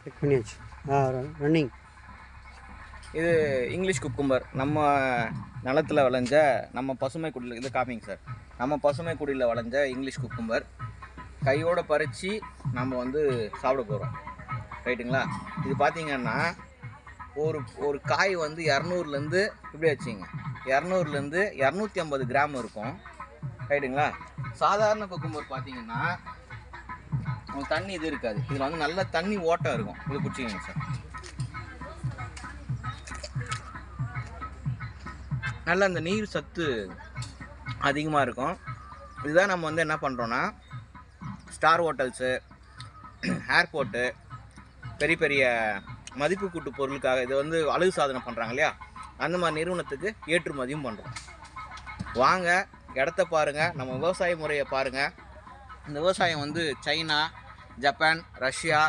Check பண்ணியாச்சு. Running. இது English cucumber. நம்ம நிலத்தில் விளைஞ்ச, நம்ம பசுமை குடியில் இது காமிங்க சார். நம்ம பசுமை குடியில் விளைஞ்ச இங்கிலீஷ் குக்கும்பர் கையோடு பறித்து நம்ம வந்து சாப்பிட போகிறோம். ரைட்டுங்களா? இது பார்த்திங்கன்னா ஒரு காய் வந்து 200லேருந்து இப்படி வச்சுங்க, 200லேருந்து 250 கிராம் இருக்கும். ரைட்டுங்களா? சாதாரண குக்கும்பர் பார்த்திங்கன்னா உங்களுக்கு தண்ணி இது இருக்காது. இதில் வந்து நல்ல தண்ணி ஓட்டம் இருக்கும். இது பிடிச்சிங்க சார். நல்ல அந்த நீர் சத்து அதிகமாக இருக்கும். இதுதான் நம்ம வந்து என்ன பண்ணுறோன்னா, ஸ்டார் ஹோட்டல்ஸு, ஏர்போர்ட்டு, பெரிய பெரிய மதிப்பு கூட்டு பொருளுக்காக இதை வந்து அழகு சாதனை பண்ணுறாங்க இல்லையா, அந்த மாதிரி நிறுவனத்துக்கு ஏற்றுமதியும் பண்ணுறோம். வாங்க, இடத்த பாருங்கள், நம்ம விவசாய முறையை பாருங்கள். இந்த விவசாயம் வந்து சைனா, ஜப்பான், ரஷ்யா,